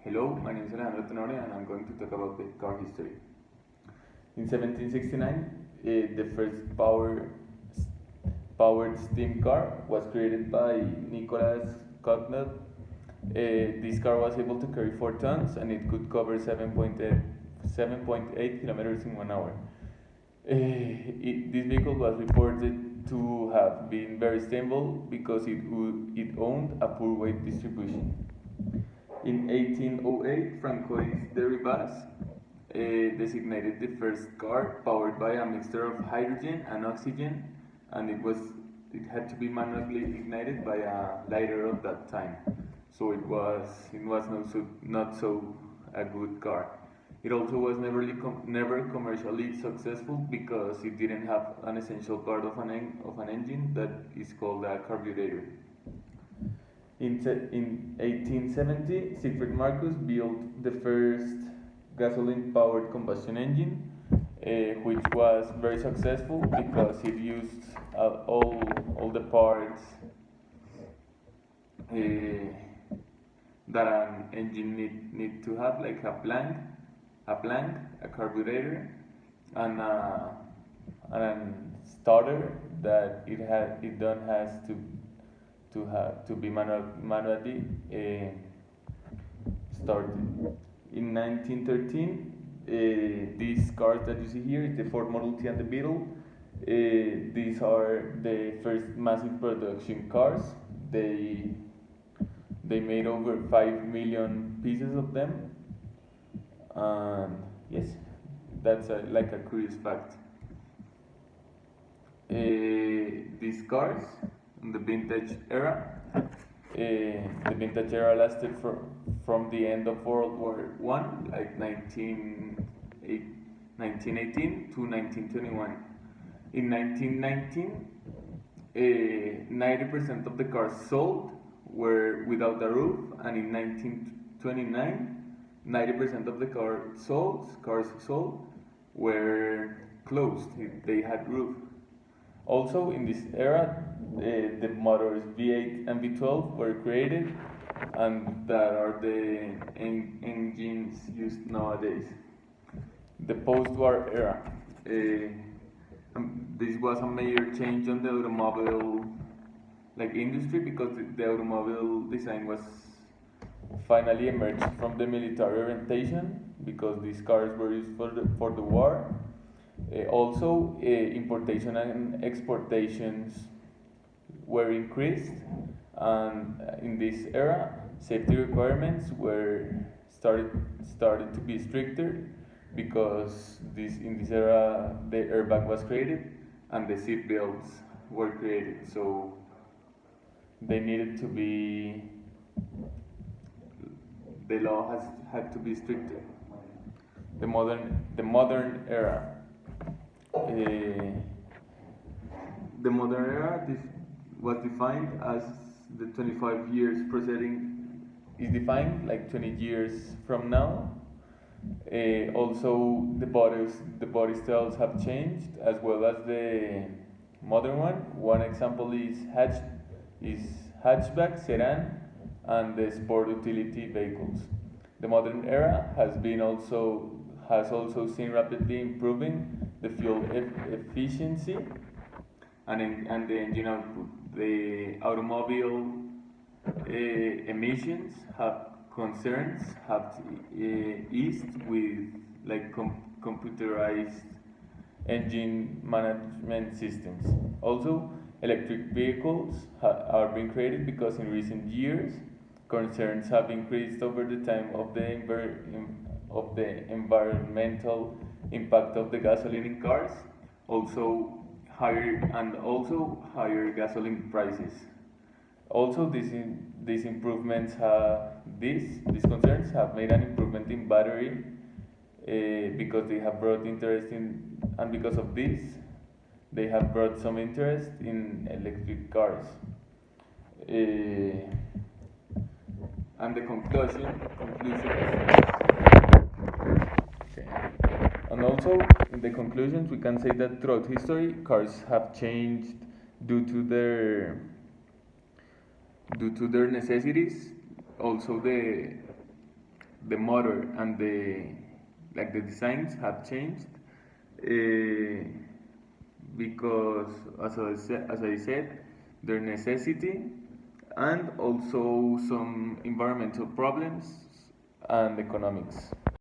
Hello, my name is Alejandro Tenore and I'm going to talk about the car history. In 1769, the first powered steam car was created by Nicholas Cugnot. This car was able to carry 4 tons and it could cover 7.8 kilometers in 1 hour. This vehicle was reported to have been very stable because it owned a poor weight distribution. In 1808, Francois Derribas designated the first car powered by a mixture of hydrogen and oxygen, and it had to be manually ignited by a lighter of that time. So it was not so a good car. It also was never commercially successful because it didn't have an essential part of an engine that is called a carburetor. In 1870, Siegfried Marcus built the first gasoline-powered combustion engine, which was very successful because it used all the parts that an engine need to have, like a plank, a carburetor, and a starter that it don't has to be manually started. In 1913, these cars that you see here, the Ford Model T and the Beetle, these are the first massive production cars. They made over 5 million pieces of them, and yes, that's like a curious fact. These cars in the vintage era, lasted from the end of World War I, like 1918 to 1921. In 1919, 90% of the cars sold were without a roof, and in 1929, 90% of the cars sold were closed. They had roof. Also, in this era, the motors V8 and V12 were created, and that are the engines used nowadays. The post-war era. This was a major change on the automobile industry because the automobile design was finally emerged from the military orientation because these cars were used for the war. Also, importation and exportations were increased, and in this era, safety requirements started to be stricter because in this era the airbag was created and the seat belts were created, so they needed to be. The law had to be stricter. The modern era. The modern era was defined as the 25 years preceding is defined like 20 years from now. Also, the body styles have changed as well as the modern one. One example is hatchback, sedan, and the sport utility vehicles. The modern era has also seen rapidly improving the fuel efficiency and the engine output. The automobile emissions have eased with computerized engine management systems. Also, electric vehicles are being created because in recent years concerns have increased over the time of the environmental impact of the gasoline in cars. Also higher gasoline prices. Also, these concerns have made an improvement in battery because they have brought interest in, and because of this, they have brought some interest in electric cars. And the conclusions. Okay. And also, in the conclusions, we can say that throughout history, cars have changed due to their necessities. Also, the motor and the designs have changed because as I said, their necessity and also some environmental problems and economics.